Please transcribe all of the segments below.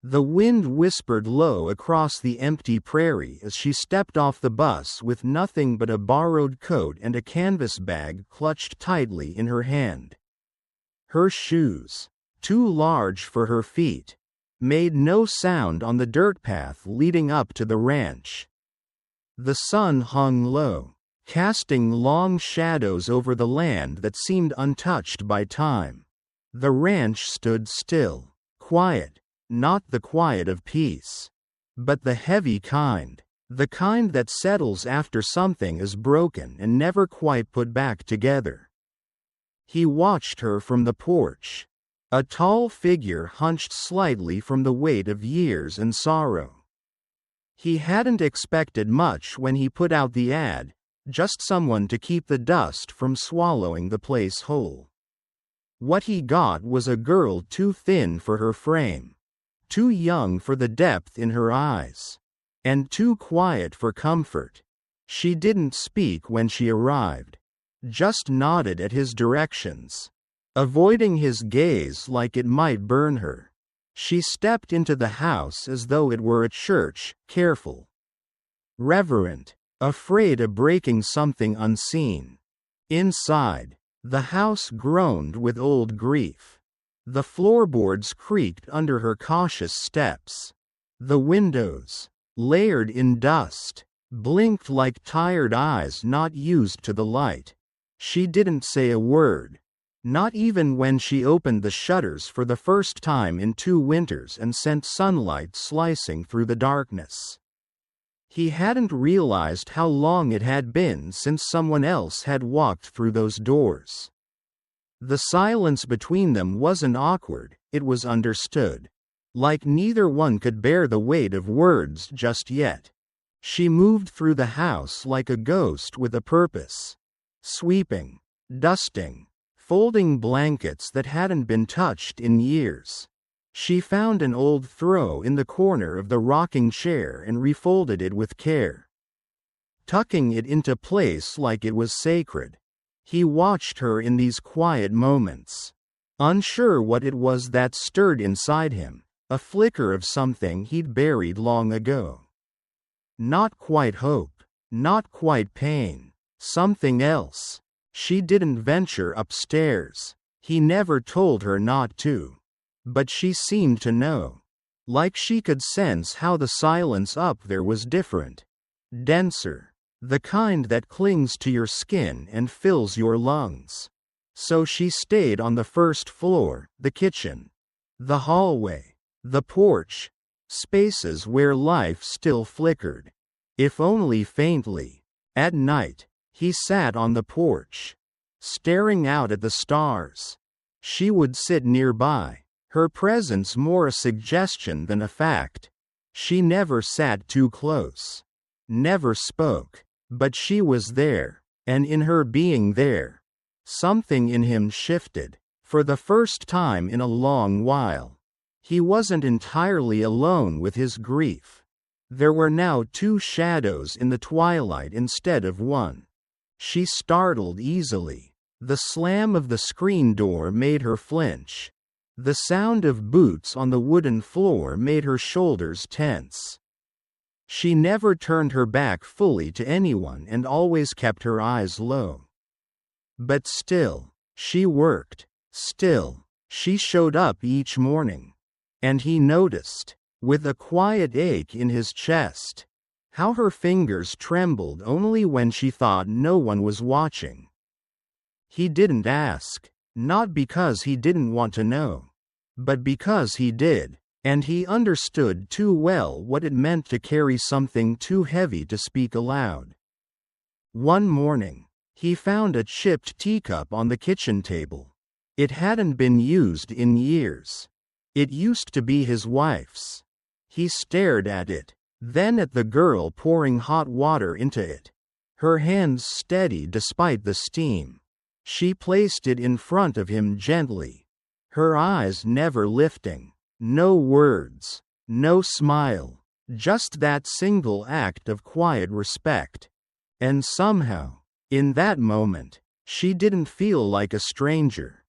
The wind whispered low across the empty prairie as she stepped off the bus with nothing but a borrowed coat and a canvas bag clutched tightly in her hand. Her shoes, too large for her feet, made no sound on the dirt path leading up to the ranch. The sun hung low, casting long shadows over the land that seemed untouched by time. The ranch stood still, quiet, not the quiet of peace, but the heavy kind, the kind that settles after something is broken and never quite put back together. He watched her from the porch, a tall figure hunched slightly from the weight of years and sorrow. He hadn't expected much when he put out the ad, just someone to keep the dust from swallowing the place whole. What he got was a girl too thin for her frame, too young for the depth in her eyes, and too quiet for comfort. She didn't speak when she arrived, just nodded at his directions, avoiding his gaze like it might burn her. She stepped into the house as though it were a church, careful, reverent, afraid of breaking something unseen. Inside, the house groaned with old grief. The floorboards creaked under her cautious steps. The windows, layered in dust, blinked like tired eyes not used to the light. She didn't say a word, not even when she opened the shutters for the first time in 2 winters and sent sunlight slicing through the darkness. He hadn't realized how long it had been since someone else had walked through those doors. The silence between them wasn't awkward, it was understood. Like neither one could bear the weight of words just yet. She moved through the house like a ghost with a purpose. Sweeping, dusting, folding blankets that hadn't been touched in years. She found an old throw in the corner of the rocking chair and refolded it with care, tucking it into place like it was sacred. He watched her in these quiet moments, unsure what it was that stirred inside him, a flicker of something he'd buried long ago. Not quite hope, not quite pain, something else. She didn't venture upstairs. He never told her not to. But she seemed to know. Like she could sense how the silence up there was different. Denser. The kind that clings to your skin and fills your lungs. So she stayed on the first floor, the kitchen, the hallway, the porch, spaces where life still flickered, if only faintly. At night, he sat on the porch, staring out at the stars. She would sit nearby, her presence more a suggestion than a fact. She never sat too close, never spoke, but she was there, and in her being there, something in him shifted. For the first time in a long while, he wasn't entirely alone with his grief. There were now 2 shadows in the twilight instead of one. She startled easily. The slam of the screen door made her flinch. The sound of boots on the wooden floor made her shoulders tense. She never turned her back fully to anyone and always kept her eyes low. But still, she worked. Still, she showed up each morning. And he noticed, with a quiet ache in his chest, how her fingers trembled only when she thought no one was watching. He didn't ask, not because he didn't want to know, but because he did, and he understood too well what it meant to carry something too heavy to speak aloud. One morning, he found a chipped teacup on the kitchen table. It hadn't been used in years. It used to be his wife's. He stared at it, then at the girl pouring hot water into it, her hands steady despite the steam. She placed it in front of him gently, her eyes never lifting. No words, no smile, just that single act of quiet respect. And somehow, in that moment, she didn't feel like a stranger.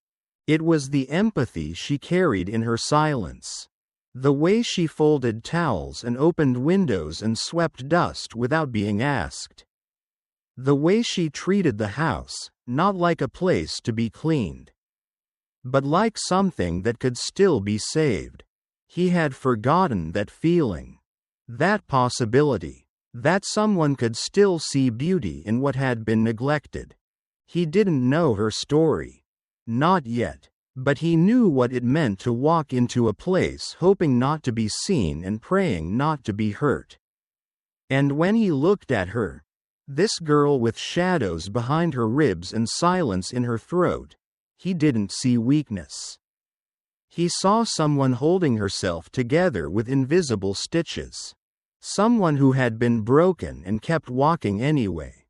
It was the empathy she carried in her silence. The way she folded towels and opened windows and swept dust without being asked. The way she treated the house, not like a place to be cleaned, but like something that could still be saved. He had forgotten that feeling. That possibility. That someone could still see beauty in what had been neglected. He didn't know her story. Not yet. But he knew what it meant to walk into a place hoping not to be seen and praying not to be hurt. And when he looked at her, this girl with shadows behind her ribs and silence in her throat, he didn't see weakness. He saw someone holding herself together with invisible stitches. Someone who had been broken and kept walking anyway.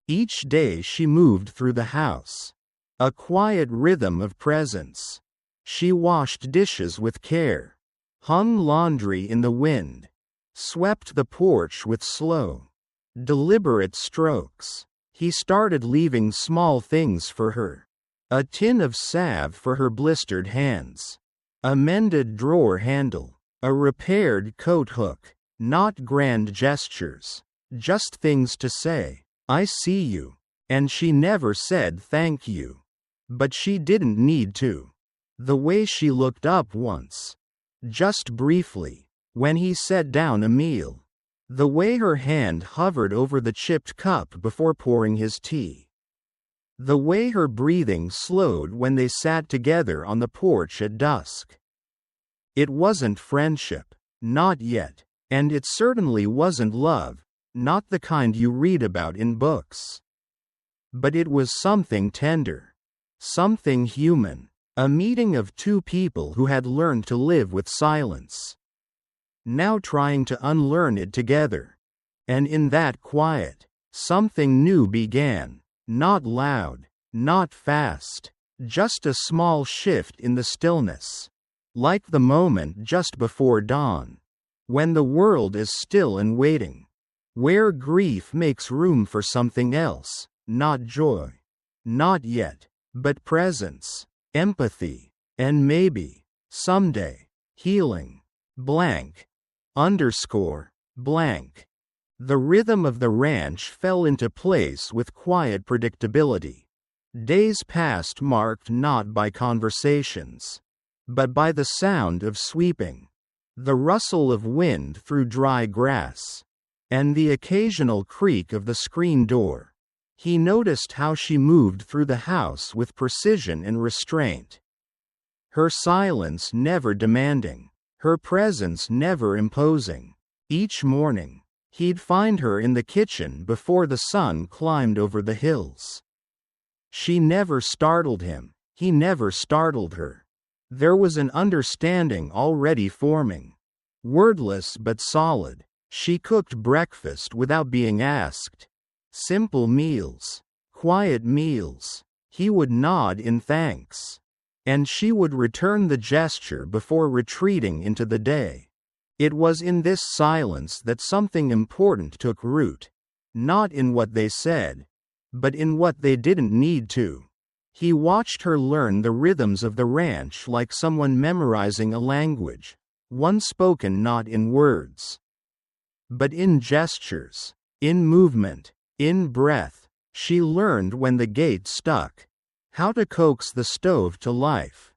Each day she moved through the house. A quiet rhythm of presence. She washed dishes with care, hung laundry in the wind, swept the porch with slow, deliberate strokes. He started leaving small things for her. A tin of salve for her blistered hands. A mended drawer handle. A repaired coat hook. Not grand gestures. Just things to say. I see you. And she never said thank you. But she didn't need to. The way she looked up once. Just briefly. When he set down a meal. The way her hand hovered over the chipped cup before pouring his tea. The way her breathing slowed when they sat together on the porch at dusk. It wasn't friendship. Not yet. And it certainly wasn't love. Not the kind you read about in books. But it was something tender. Something human. A meeting of two people who had learned to live with silence. Now trying to unlearn it together. And in that quiet, something new began. Not loud, not fast. Just a small shift in the stillness. Like the moment just before dawn. When the world is still and waiting. Where grief makes room for something else. Not joy. Not yet. But presence, empathy, and maybe, someday, healing. Blank. Underscore, blank. The rhythm of the ranch fell into place with quiet predictability. Days passed marked not by conversations, but by the sound of sweeping, the rustle of wind through dry grass, and the occasional creak of the screen door. He noticed how she moved through the house with precision and restraint. Her silence never demanding, her presence never imposing. Each morning, he'd find her in the kitchen before the sun climbed over the hills. She never startled him, he never startled her. There was an understanding already forming. Wordless but solid, she cooked breakfast without being asked. Simple meals, quiet meals. He would nod in thanks. And she would return the gesture before retreating into the day. It was in this silence that something important took root. Not in what they said, but in what they didn't need to. He watched her learn the rhythms of the ranch like someone memorizing a language, one spoken not in words, but in gestures, in movement. In breath. She learned when the gate stuck. How to coax the stove to life.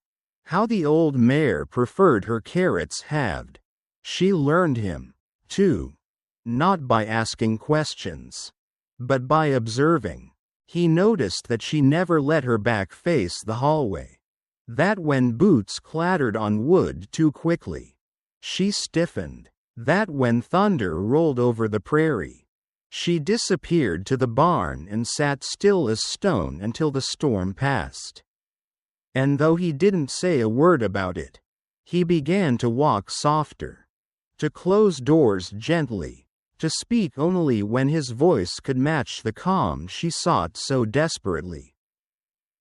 How the old mare preferred her carrots halved. She learned him, too. Not by asking questions, but by observing. He noticed that she never let her back face the hallway. That when boots clattered on wood too quickly, she stiffened. That when thunder rolled over the prairie, she disappeared to the barn and sat still as stone until the storm passed. And though he didn't say a word about it, he began to walk softer, to close doors gently, to speak only when his voice could match the calm she sought so desperately.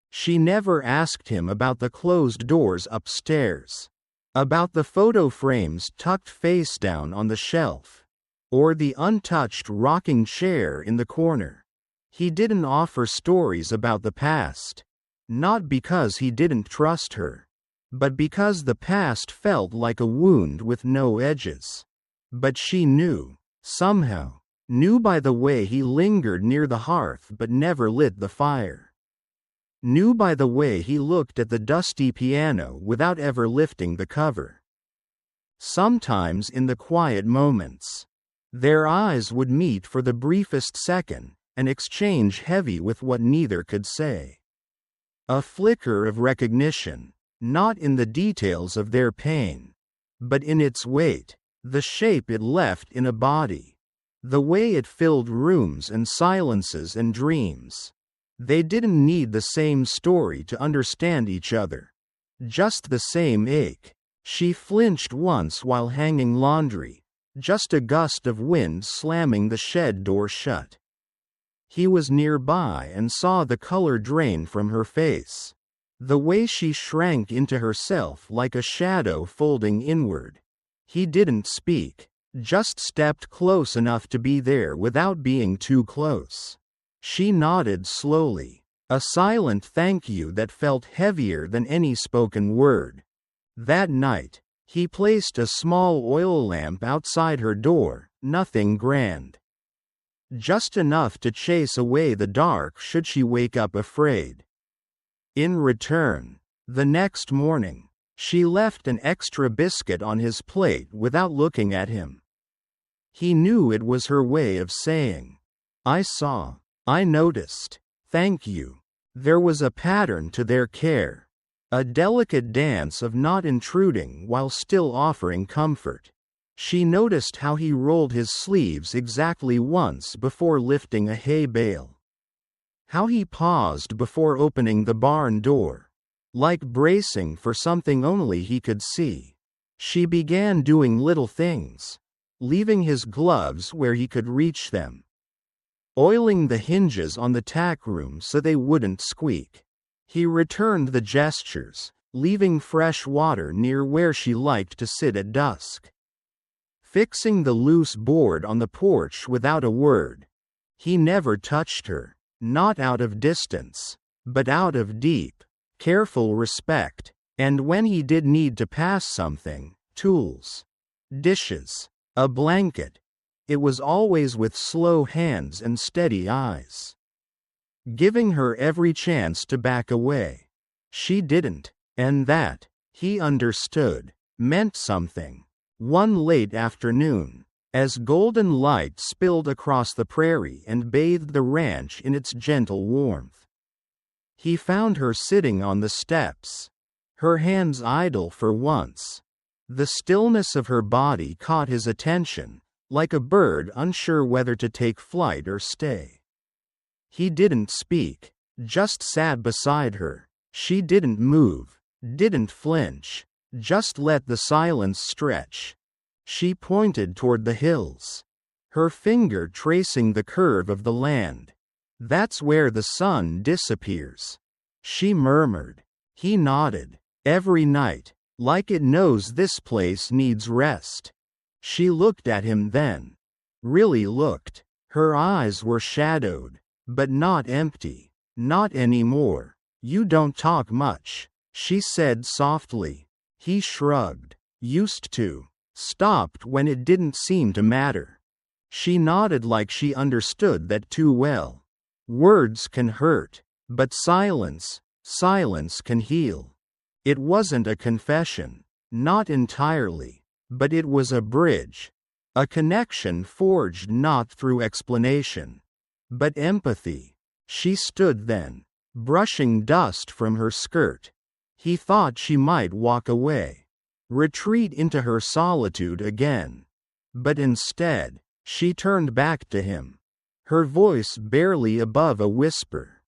She never asked him about the closed doors upstairs, about the photo frames tucked face down on the shelf, or the untouched rocking chair in the corner. He didn't offer stories about the past, not because he didn't trust her, but because the past felt like a wound with no edges. But she knew, somehow, knew by the way he lingered near the hearth but never lit the fire. Knew by the way he looked at the dusty piano without ever lifting the cover. Sometimes in the quiet moments, their eyes would meet for the briefest second, and exchange heavy with what neither could say. A flicker of recognition, not in the details of their pain, but in its weight, the shape it left in a body, the way it filled rooms and silences and dreams. They didn't need the same story to understand each other. Just the same ache. She flinched once while hanging laundry, just a gust of wind slamming the shed door shut. He was nearby and saw the color drain from her face. The way she shrank into herself like a shadow folding inward. He didn't speak, just stepped close enough to be there without being too close. She nodded slowly, a silent thank you that felt heavier than any spoken word. That night, he placed a small oil lamp outside her door, nothing grand. Just enough to chase away the dark should she wake up afraid. In return, the next morning, she left an extra biscuit on his plate without looking at him. He knew it was her way of saying, "I saw, I noticed, thank you." There was a pattern to their care, a delicate dance of not intruding while still offering comfort. She noticed how he rolled his sleeves exactly once before lifting a hay bale. How he paused before opening the barn door, like bracing for something only he could see. She began doing little things, leaving his gloves where he could reach them, oiling the hinges on the tack room so they wouldn't squeak. He returned the gestures, leaving fresh water near where she liked to sit at dusk. Fixing the loose board on the porch without a word. He never touched her, not out of distance, but out of deep, careful respect, and when he did need to pass something, tools, dishes, a blanket, it was always with slow hands and steady eyes. Giving her every chance to back away. She didn't, and that, he understood, meant something. One late afternoon, as golden light spilled across the prairie and bathed the ranch in its gentle warmth, he found her sitting on the steps, her hands idle for once. The stillness of her body caught his attention, like a bird unsure whether to take flight or stay. He didn't speak, just sat beside her. She didn't move, didn't flinch, just let the silence stretch. She pointed toward the hills, her finger tracing the curve of the land. "That's where the sun disappears," she murmured. He nodded. "Every night, like it knows this place needs rest." She looked at him then. Really looked. Her eyes were shadowed, but not empty. "Not anymore. You don't talk much," she said softly. He shrugged. "Used to. Stopped when it didn't seem to matter." She nodded like she understood that too well. Words can hurt, but silence can heal. It wasn't a confession, not entirely, but it was a bridge, a connection forged not through explanation, but empathy. She stood then, brushing dust from her skirt. He thought she might walk away, retreat into her solitude again. But instead, she turned back to him, her voice barely above a whisper.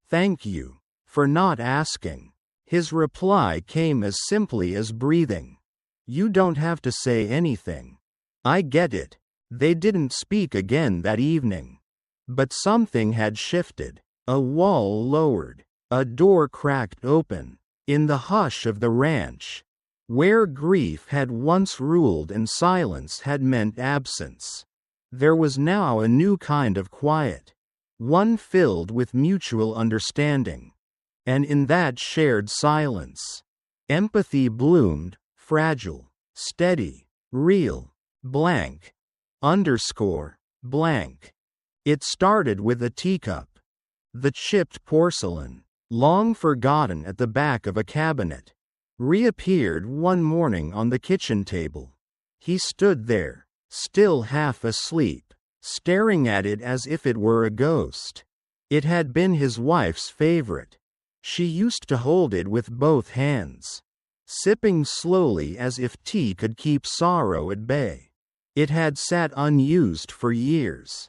"Thank you for not asking." His reply came as simply as breathing. "You don't have to say anything. I get it." They didn't speak again that evening. But something had shifted. A wall lowered, a door cracked open. In the hush of the ranch, where grief had once ruled and silence had meant absence, there was now a new kind of quiet, one filled with mutual understanding. And in that shared silence, Empathy bloomed, fragile, steady, real, blank, underscore, blank. It started with a teacup. The chipped porcelain, long forgotten at the back of a cabinet, reappeared one morning on the kitchen table. He stood there, still half asleep, staring at it as if it were a ghost. It had been his wife's favorite. She used to hold it with both hands, sipping slowly as if tea could keep sorrow at bay. It had sat unused for years,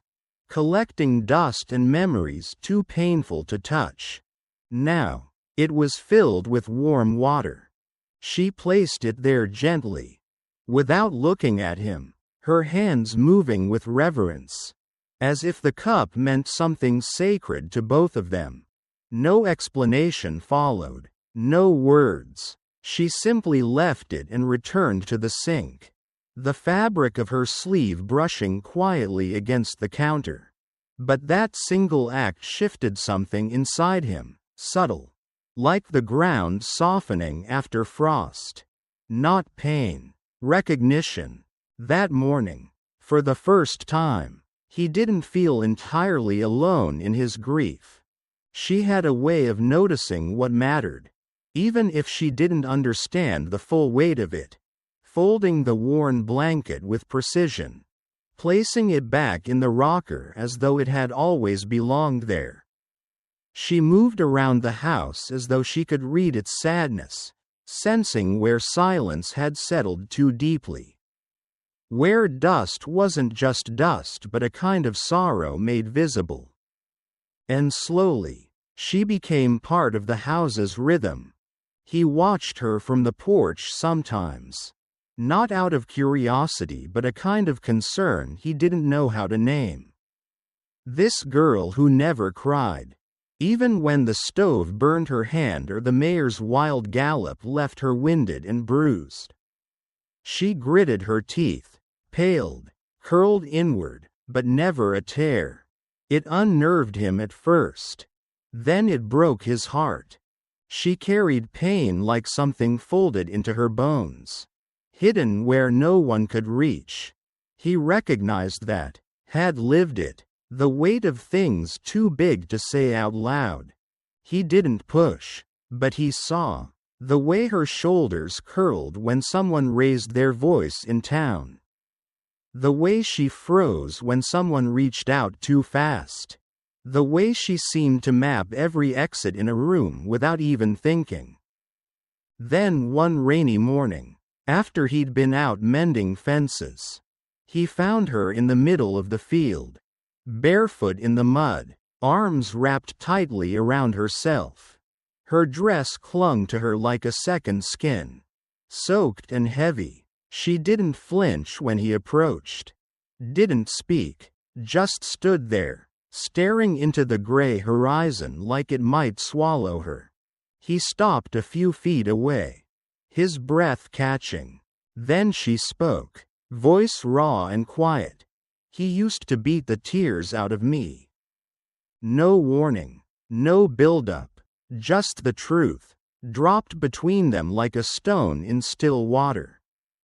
collecting dust and memories too painful to touch. Now, it was filled with warm water. She placed it there gently, without looking at him, her hands moving with reverence, as if the cup meant something sacred to both of them. No explanation followed, no words. She simply left it and returned to the sink, the fabric of her sleeve brushing quietly against the counter. But that single act shifted something inside him, subtle, like the ground softening after frost. Not pain, recognition. That morning, for the first time, he didn't feel entirely alone in his grief. She had a way of noticing what mattered, even if she didn't understand the full weight of it, folding the worn blanket with precision, placing it back in the rocker as though it had always belonged there. She moved around the house as though she could read its sadness, sensing where silence had settled too deeply, where dust wasn't just dust but a kind of sorrow made visible. And slowly, she became part of the house's rhythm. He watched her from the porch sometimes, not out of curiosity but a kind of concern he didn't know how to name. This girl who never cried, even when the stove burned her hand or the mayor's wild gallop left her winded and bruised. She gritted her teeth, paled, curled inward, but never a tear. It unnerved him at first. Then it broke his heart. She carried pain like something folded into her bones, hidden where no one could reach. He recognized that, had lived it, the weight of things too big to say out loud. He didn't push, but he saw the way her shoulders curled when someone raised their voice in town, the way she froze when someone reached out too fast, the way she seemed to map every exit in a room without even thinking. Then one rainy morning, after he'd been out mending fences, he found her in the middle of the field, barefoot in the mud, arms wrapped tightly around herself. Her dress clung to her like a second skin, soaked and heavy. She didn't flinch when he approached, didn't speak, just stood there, staring into the gray horizon like it might swallow her. He stopped a few feet away, his breath catching. Then she spoke, voice raw and quiet. He used to beat the tears out of me. No warning, no build-up, just the truth, dropped between them like a stone in still water.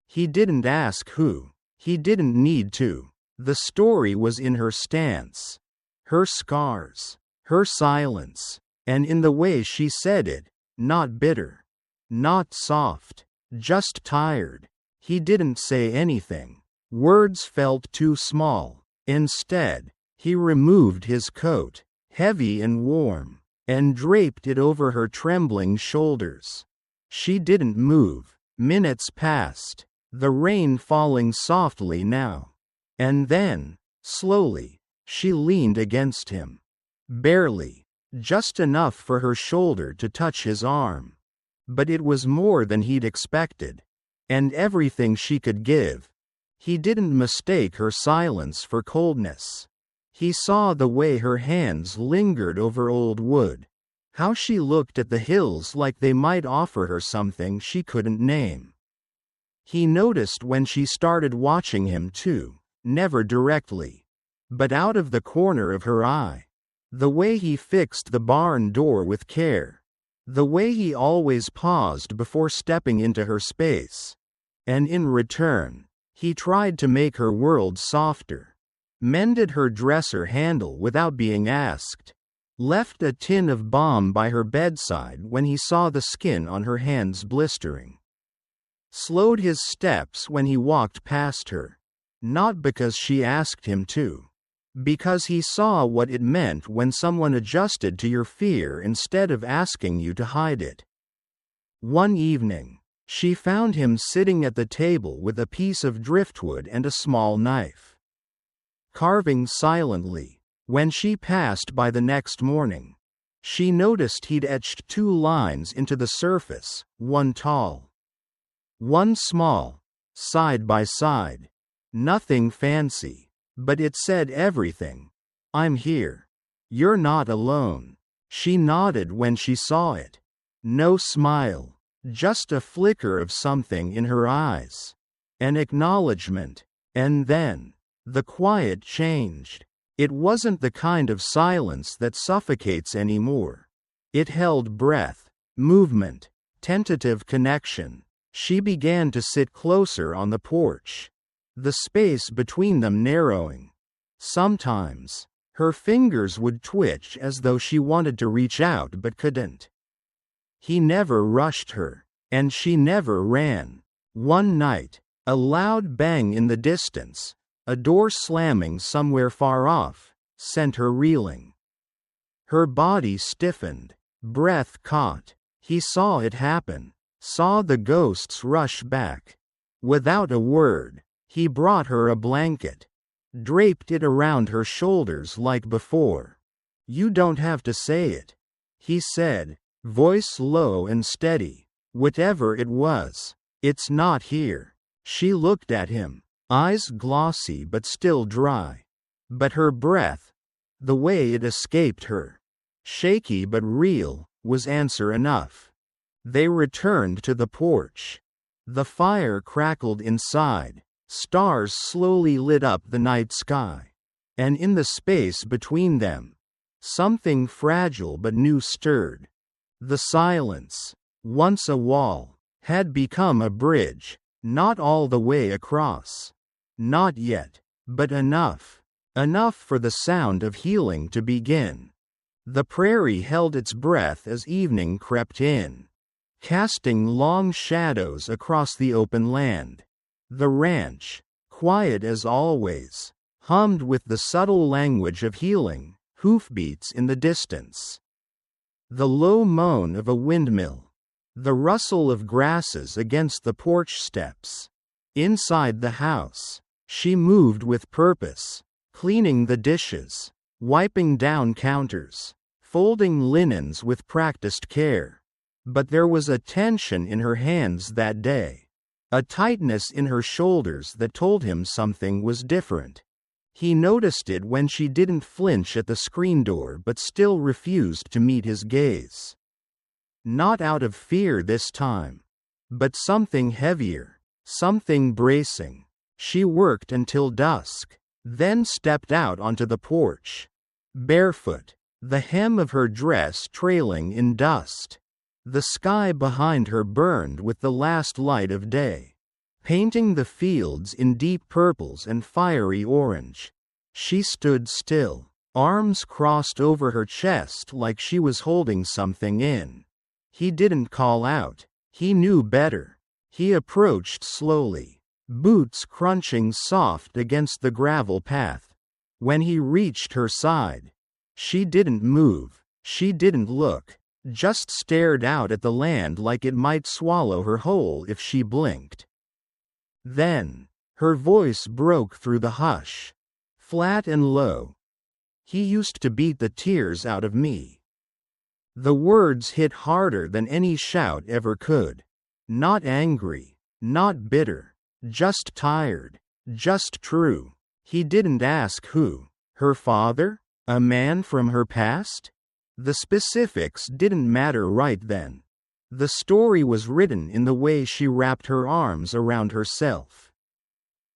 He didn't ask who. He didn't need to. The story was in her stance, her scars, her silence, and in the way she said it, not bitter, not soft, just tired. He didn't say anything. Words felt too small. Instead, he removed his coat, heavy and warm, and draped it over her trembling shoulders. She didn't move. Minutes passed, the rain falling softly now. And then, slowly, she leaned against him. Barely, just enough for her shoulder to touch his arm. But it was more than he'd expected, and everything she could give. He didn't mistake her silence for coldness. He saw the way her hands lingered over old wood, how she looked at the hills like they might offer her something she couldn't name. He noticed when she started watching him too, never directly, but out of the corner of her eye. The way he fixed the barn door with care, The way he always paused before stepping into her space. And in return, he tried to make her world softer. Mended her dresser handle without being asked. Left a tin of balm by her bedside when he saw the skin on her hands blistering. Slowed his steps when he walked past her. Not because she asked him to. Because he saw what it meant when someone adjusted to your fear instead of asking you to hide it. One evening, she found him sitting at the table with a piece of driftwood and a small knife. Carving silently. When she passed by the next morning, she noticed he'd etched 2 lines into the surface, one tall, one small, side by side. Nothing fancy. But it said everything. I'm here. You're not alone. She nodded when she saw it. No smile. Just a flicker of something in her eyes. An acknowledgement. And then, the quiet changed. It wasn't the kind of silence that suffocates anymore. It held breath, movement, tentative connection. She began to sit closer on the porch. The space between them narrowing. Sometimes, her fingers would twitch as though she wanted to reach out but couldn't. He never rushed her, and she never ran. One night, a loud bang in the distance, a door slamming somewhere far off, sent her reeling. Her body stiffened, breath caught. He saw it happen, saw the ghosts rush back. Without a word, he brought her a blanket, draped it around her shoulders like before. You don't have to say it, he said, voice low and steady. Whatever it was, it's not here. She looked at him, eyes glossy but still dry. But her breath, the way it escaped her, shaky but real, was answer enough. They returned to the porch. The fire crackled inside. Stars slowly lit up the night sky. And in the space between them, something fragile but new stirred. The silence, once a wall, had become a bridge, not all the way across. Not yet, but enough. Enough for the sound of healing to begin. The prairie held its breath as evening crept in, casting long shadows across the open land. The ranch, quiet as always, hummed with the subtle language of healing, hoofbeats in the distance. The low moan of a windmill. The rustle of grasses against the porch steps. Inside the house, she moved with purpose, cleaning the dishes, wiping down counters, folding linens with practiced care. But there was a tension in her hands that day. A tightness in her shoulders that told him something was different. He noticed it when she didn't flinch at the screen door but still refused to meet his gaze. Not out of fear this time, but something heavier, something bracing. She worked until dusk, then stepped out onto the porch. Barefoot, the hem of her dress trailing in dust. The sky behind her burned with the last light of day, painting the fields in deep purples and fiery orange. She stood still, arms crossed over her chest like she was holding something in. He didn't call out. He knew better. He approached slowly, boots crunching soft against the gravel path. When he reached her side, she didn't move, she didn't look. Just stared out at the land like it might swallow her whole if she blinked. Then, her voice broke through the hush, flat and low. He used to beat the tears out of me. The words hit harder than any shout ever could. Not angry, not bitter, just tired, just true. He didn't ask who. Her father? A man from her past? The specifics didn't matter right then. The story was written in the way she wrapped her arms around herself.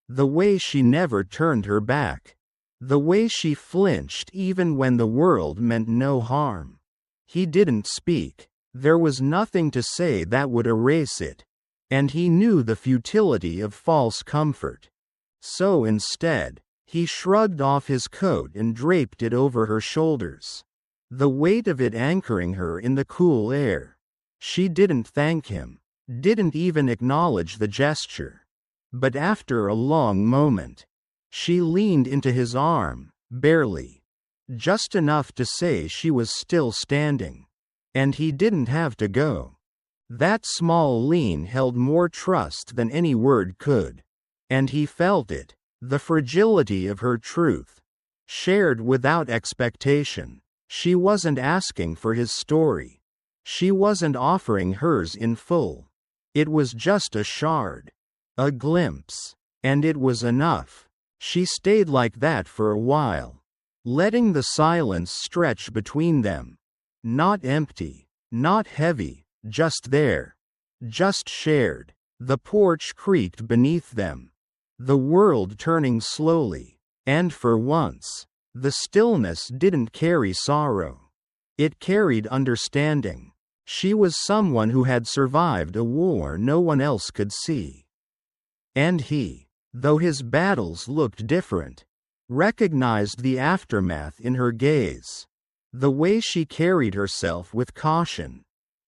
The way she never turned her back. The way she flinched even when the world meant no harm. He didn't speak, There was nothing to say that would erase it, and he knew the futility of false comfort. So instead, he shrugged off his coat and draped it over her shoulders, the weight of it anchoring her in the cool air. She didn't thank him, didn't even acknowledge the gesture. But after a long moment, she leaned into his arm, barely, just enough to say she was still standing. And he didn't have to go. That small lean held more trust than any word could. And he felt it, the fragility of her truth, shared without expectation. She wasn't asking for his story. She wasn't offering hers in full. It was just a shard, a glimpse, and it was enough. She stayed like that for a while, letting the silence stretch between them. Not empty, not heavy, just there. Just shared. The porch creaked beneath them, the world turning slowly, and for once, the stillness didn't carry sorrow. It carried understanding. She was someone who had survived a war no one else could see. And he, though his battles looked different, recognized the aftermath in her gaze. The way she carried herself with caution.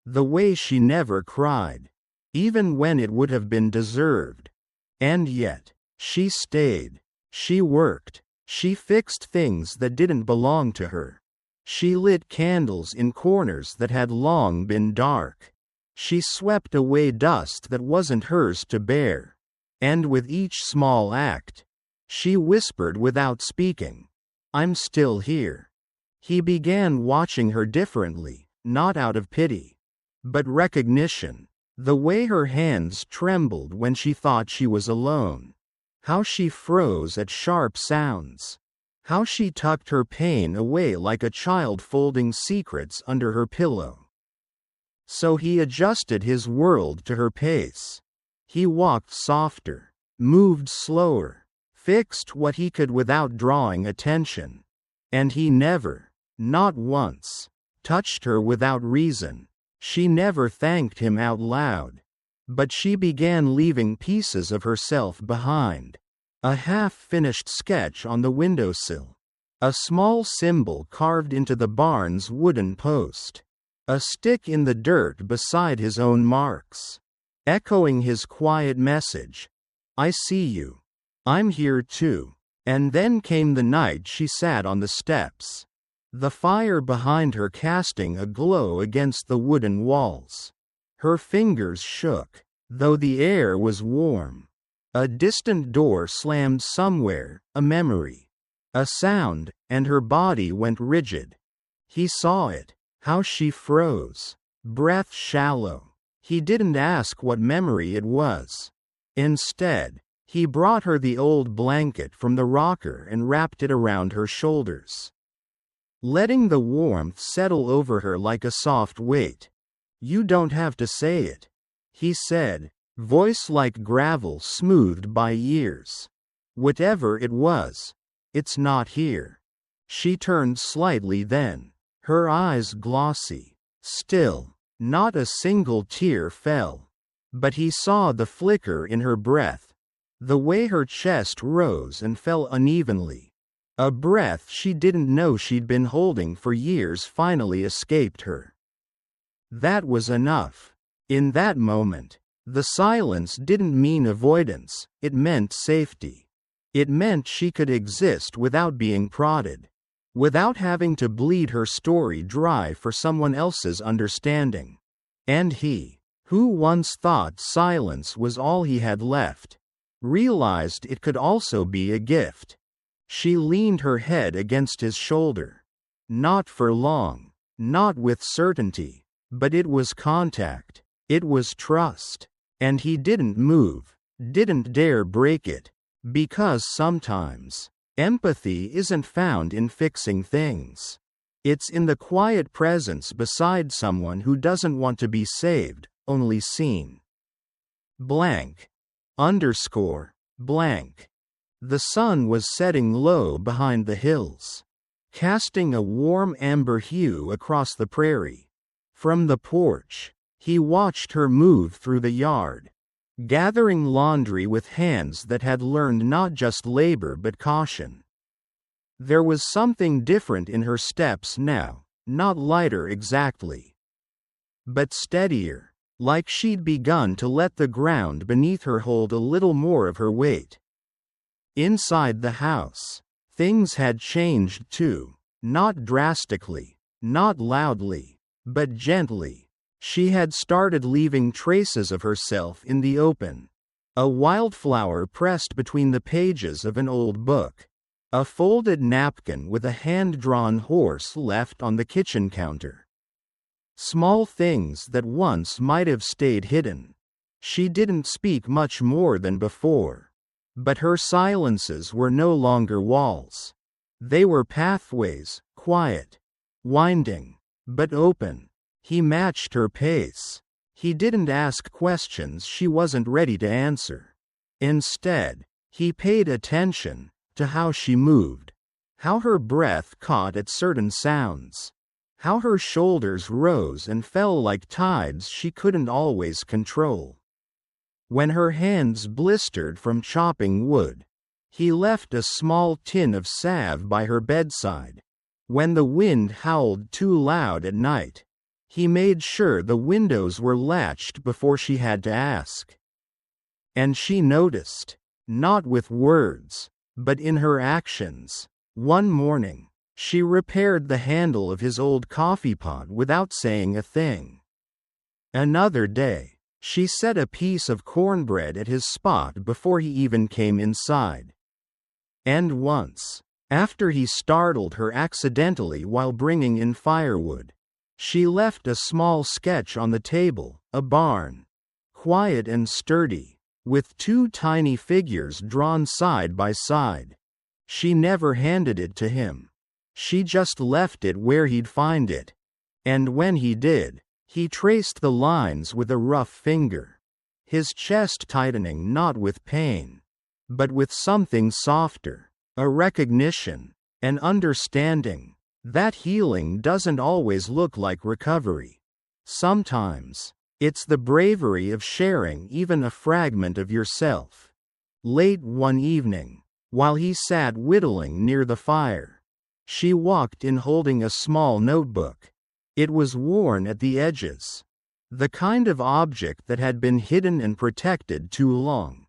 The way she never cried, even when it would have been deserved. And yet, she stayed. She worked. She fixed things that didn't belong to her. She lit candles in corners that had long been dark. She swept away dust that wasn't hers to bear. And with each small act, she whispered without speaking, "I'm still here." He began watching her differently, not out of pity, but recognition. The way her hands trembled when she thought she was alone. How she froze at sharp sounds. How she tucked her pain away like a child folding secrets under her pillow. So he adjusted his world to her pace. He walked softer, moved slower, fixed what he could without drawing attention. And he never, not once, touched her without reason. She never thanked him out loud. But she began leaving pieces of herself behind. A half-finished sketch on the windowsill. A small symbol carved into the barn's wooden post. A stick in the dirt beside his own marks, echoing his quiet message, "I see you. I'm here too." And then came the night she sat on the steps, the fire behind her casting a glow against the wooden walls. Her fingers shook, though the air was warm. A distant door slammed somewhere, a memory, a sound, and her body went rigid. He saw it, how she froze, breath shallow. He didn't ask what memory it was. Instead, he brought her the old blanket from the rocker and wrapped it around her shoulders, letting the warmth settle over her like a soft weight. "You don't have to say it," he said, voice like gravel smoothed by years. "Whatever it was, it's not here." She turned slightly then, her eyes glossy, still. Not a single tear fell. But he saw the flicker in her breath, the way her chest rose and fell unevenly. A breath she didn't know she'd been holding for years finally escaped her. That was enough. In that moment, the silence didn't mean avoidance, it meant safety. It meant she could exist without being prodded, without having to bleed her story dry for someone else's understanding. And he, who once thought silence was all he had left, realized it could also be a gift. She leaned her head against his shoulder. Not for long, not with certainty, but it was contact, it was trust. And he didn't move, didn't dare break it, because sometimes, empathy isn't found in fixing things. It's in the quiet presence beside someone who doesn't want to be saved, only seen. Blank. Blank. The sun was setting low behind the hills, casting a warm amber hue across the prairie. From the porch, he watched her move through the yard, gathering laundry with hands that had learned not just labor but caution. There was something different in her steps now, not lighter exactly, but steadier, like she'd begun to let the ground beneath her hold a little more of her weight. Inside the house, things had changed too, not drastically, not loudly, but gently. She had started leaving traces of herself in the open. A wildflower pressed between the pages of an old book. A folded napkin with a hand-drawn horse left on the kitchen counter. Small things that once might have stayed hidden. She didn't speak much more than before. But her silences were no longer walls. They were pathways, quiet, winding, but open. He matched her pace. He didn't ask questions she wasn't ready to answer. Instead, he paid attention to how she moved, how her breath caught at certain sounds, how her shoulders rose and fell like tides she couldn't always control. When her hands blistered from chopping wood, he left a small tin of salve by her bedside. When the wind howled too loud at night, he made sure the windows were latched before she had to ask. And she noticed, not with words, but in her actions. One morning, she repaired the handle of his old coffee pot without saying a thing. Another day, she set a piece of cornbread at his spot before he even came inside. And once, after he startled her accidentally while bringing in firewood, she left a small sketch on the table, a barn, quiet and sturdy, with two tiny figures drawn side by side. She never handed it to him. She just left it where he'd find it. And when he did, he traced the lines with a rough finger, his chest tightening not with pain, but with something softer, a recognition, an understanding. That healing doesn't always look like recovery. Sometimes, it's the bravery of sharing even a fragment of yourself. Late one evening, while he sat whittling near the fire, she walked in holding a small notebook. It was worn at the edges. The kind of object that had been hidden and protected too long.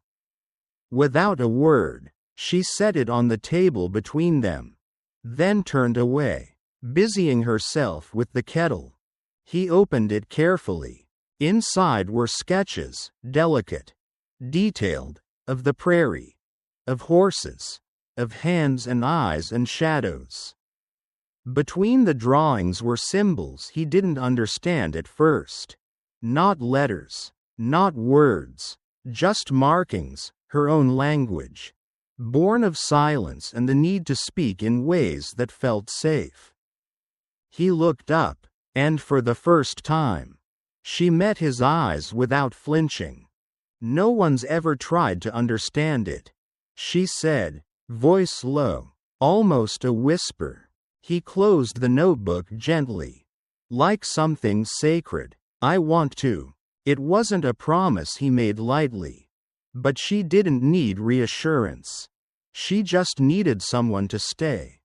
Without a word, she set it on the table between them, then turned away, busying herself with the kettle. He opened it carefully. Inside were sketches, delicate, detailed, of the prairie, of horses, of hands and eyes and shadows. Between the drawings were symbols he didn't understand at first. Not letters, not words, just markings, her own language, born of silence and the need to speak in ways that felt safe. He looked up, and for the first time, she met his eyes without flinching. No one's ever tried to understand it, she said, voice low, almost a whisper. He closed the notebook gently. Like something sacred. I want to. It wasn't a promise he made lightly. But she didn't need reassurance. She just needed someone to stay.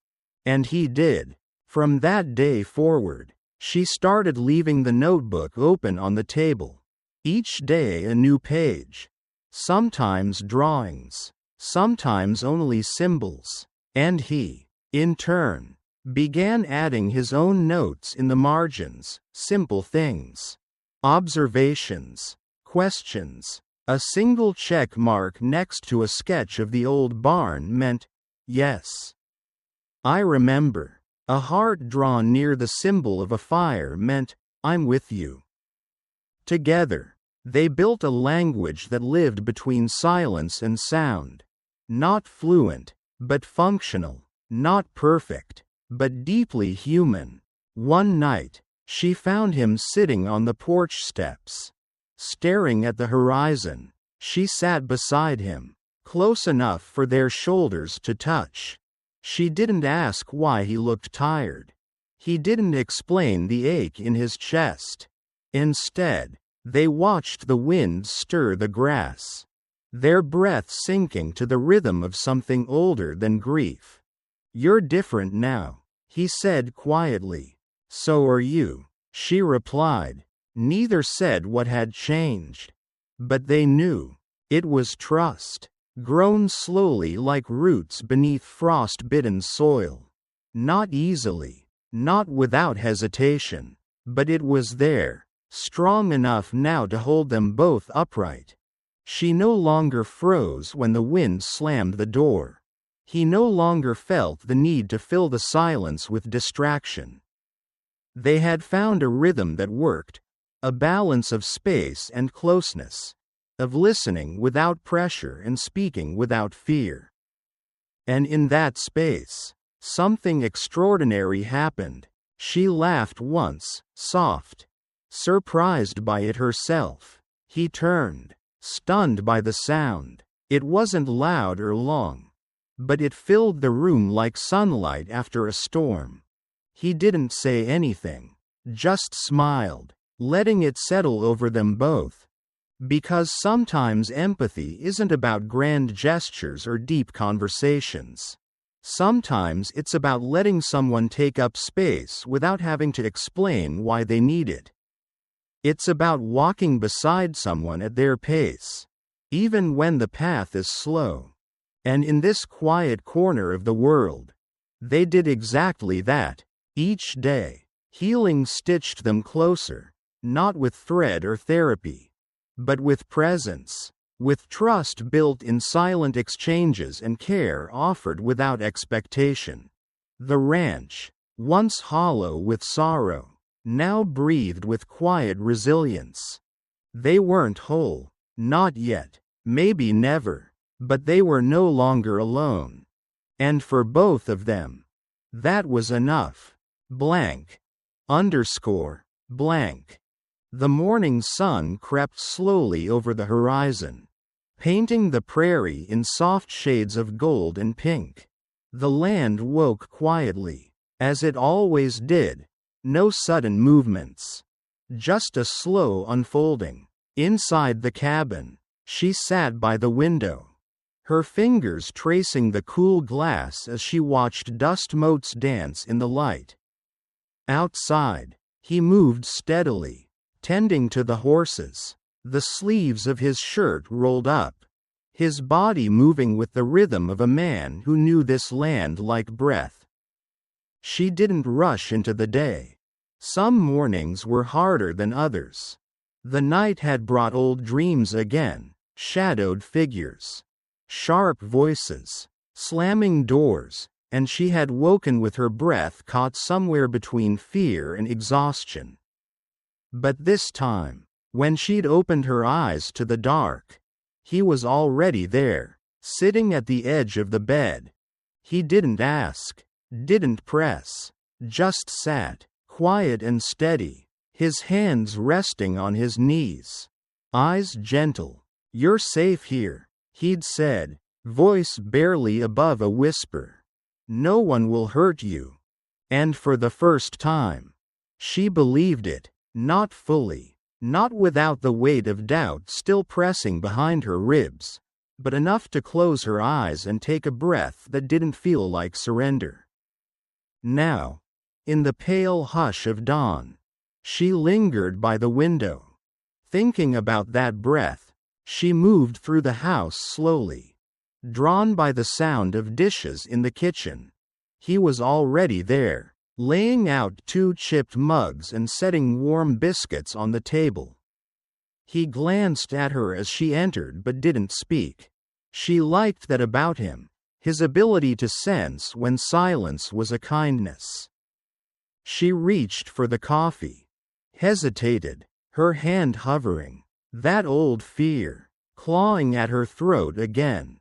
And he did. From that day forward, she started leaving the notebook open on the table. Each day a new page. Sometimes drawings. Sometimes only symbols. And he, in turn, began adding his own notes in the margins, simple things. Observations, questions. A single check mark next to a sketch of the old barn meant, yes. I remember. A heart drawn near the symbol of a fire meant, I'm with you. Together, they built a language that lived between silence and sound. Not fluent, but functional. Not perfect, but deeply human. One night, she found him sitting on the porch steps. Staring at the horizon, she sat beside him, close enough for their shoulders to touch. She didn't ask why he looked tired. He didn't explain the ache in his chest. Instead, they watched the wind stir the grass, their breath sinking to the rhythm of something older than grief. "You're different now," he said quietly. "So are you," she replied. Neither said what had changed. But they knew. It was trust, grown slowly like roots beneath frost-bitten soil. Not easily, not without hesitation, but it was there, strong enough now to hold them both upright. She no longer froze when the wind slammed the door. He no longer felt the need to fill the silence with distraction. They had found a rhythm that worked, a balance of space and closeness, of listening without pressure and speaking without fear. And in that space, something extraordinary happened. She laughed once, soft, surprised by it herself. He turned, stunned by the sound. It wasn't loud or long, but it filled the room like sunlight after a storm. He didn't say anything, just smiled, letting it settle over them both. Because sometimes empathy isn't about grand gestures or deep conversations. Sometimes it's about letting someone take up space without having to explain why they need it. It's about walking beside someone at their pace, even when the path is slow. And in this quiet corner of the world, they did exactly that. Each day, healing stitched them closer, not with thread or therapy, but with presence, with trust built in silent exchanges and care offered without expectation. The ranch, once hollow with sorrow, now breathed with quiet resilience. They weren't whole, not yet, maybe never, but they were no longer alone. And for both of them, that was enough. Blank. Blank. The morning sun crept slowly over the horizon, painting the prairie in soft shades of gold and pink. The land woke quietly, as it always did, no sudden movements, just a slow unfolding. Inside the cabin, she sat by the window, her fingers tracing the cool glass as she watched dust motes dance in the light. Outside, he moved steadily, tending to the horses, the sleeves of his shirt rolled up, his body moving with the rhythm of a man who knew this land like breath. She didn't rush into the day. Some mornings were harder than others. The night had brought old dreams again, shadowed figures, sharp voices, slamming doors, and she had woken with her breath caught somewhere between fear and exhaustion. But this time, when she'd opened her eyes to the dark, he was already there, sitting at the edge of the bed. He didn't ask, didn't press, just sat, quiet and steady, his hands resting on his knees, eyes gentle. "You're safe here," he'd said, voice barely above a whisper. "No one will hurt you." And for the first time, she believed it, not fully, not without the weight of doubt still pressing behind her ribs, but enough to close her eyes and take a breath that didn't feel like surrender. Now, in the pale hush of dawn, she lingered by the window. Thinking about that breath, she moved through the house slowly, drawn by the sound of dishes in the kitchen. He was already there, laying out 2 chipped mugs and setting warm biscuits on the table. He glanced at her as she entered but didn't speak. She liked that about him, his ability to sense when silence was a kindness. She reached for the coffee, hesitated, her hand hovering, that old fear, clawing at her throat again.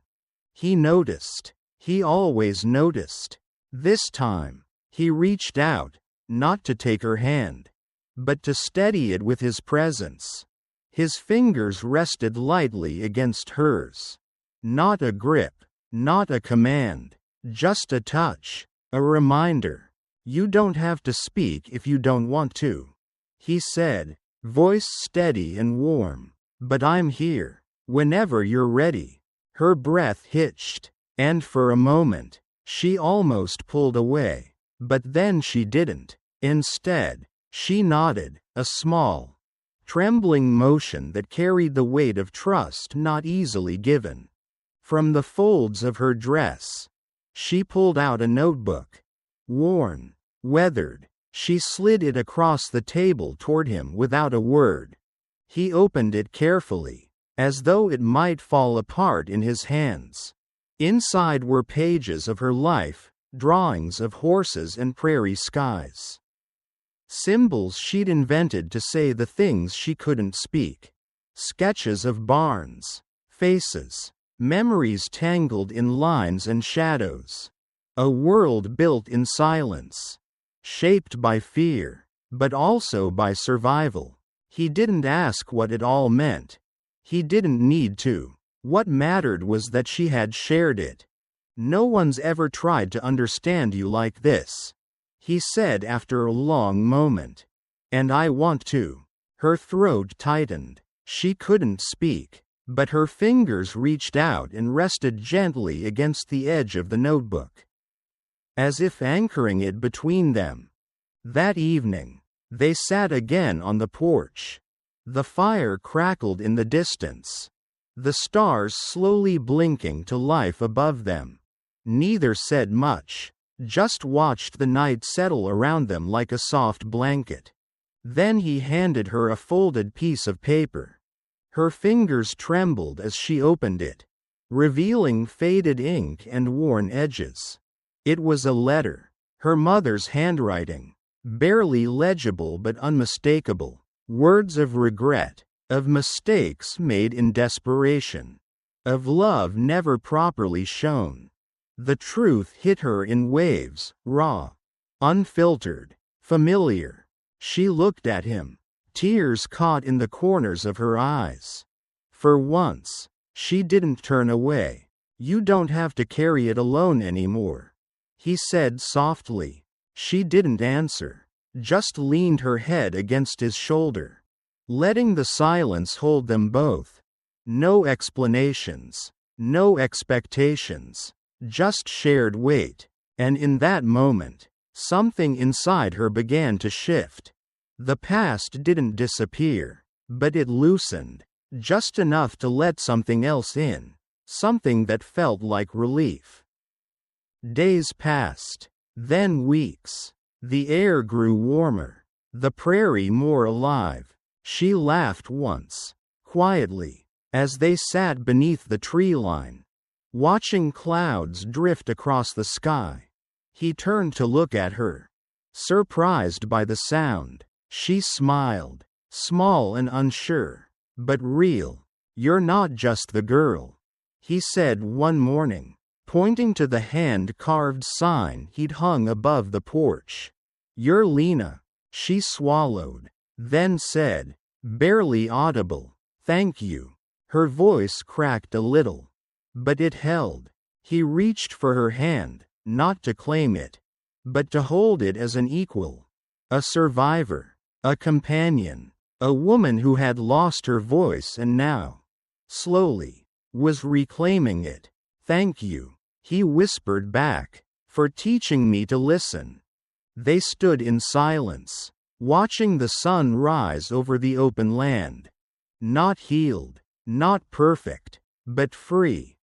He noticed. He always noticed. This time, he reached out, not to take her hand, but to steady it with his presence. His fingers rested lightly against hers. Not a grip, not a command, just a touch, a reminder. You don't have to speak if you don't want to, he said, voice steady and warm. But I'm here, whenever you're ready. Her breath hitched, and for a moment, she almost pulled away. But then she didn't. Instead, she nodded, a small, trembling motion that carried the weight of trust not easily given. From the folds of her dress, she pulled out a notebook. Worn, weathered, she slid it across the table toward him without a word. He opened it carefully, as though it might fall apart in his hands. Inside were pages of her life, drawings of horses and prairie skies. Symbols she'd invented to say the things she couldn't speak. Sketches of barns, faces, memories tangled in lines and shadows. A world built in silence, shaped by fear, but also by survival. He didn't ask what it all meant. He didn't need to. What mattered was that she had shared it. No one's ever tried to understand you like this, he said after a long moment. And I want to. Her throat tightened. She couldn't speak, but her fingers reached out and rested gently against the edge of the notebook, as if anchoring it between them. That evening, they sat again on the porch. The fire crackled in the distance, the stars slowly blinking to life above them. Neither said much, just watched the night settle around them like a soft blanket. Then he handed her a folded piece of paper. Her fingers trembled as she opened it, revealing faded ink and worn edges. It was a letter, her mother's handwriting, barely legible but unmistakable. Words of regret, of mistakes made in desperation, of love never properly shown. The truth hit her in waves, raw, unfiltered, familiar. She looked at him, tears caught in the corners of her eyes. For once, she didn't turn away. You don't have to carry it alone anymore, he said softly. She didn't answer, just leaned her head against his shoulder, letting the silence hold them both. No explanations, no expectations, just shared weight. And in that moment, something inside her began to shift. The past didn't disappear, but it loosened, just enough to let something else in, something that felt like relief. Days passed, then weeks. The air grew warmer, the prairie more alive. She laughed once, quietly, as they sat beneath the tree line, watching clouds drift across the sky. He turned to look at her, surprised by the sound. She smiled, small and unsure, but real. You're not just the girl, he said one morning, pointing to the hand-carved sign he'd hung above the porch. You're Lena. She swallowed, then said, barely audible, thank you. Her voice cracked a little, but it held. He reached for her hand, not to claim it, but to hold it as an equal, a survivor, a companion, a woman who had lost her voice and now, slowly, was reclaiming it. Thank you, he whispered back, for teaching me to listen. They stood in silence, watching the sun rise over the open land. Not healed, not perfect, but free.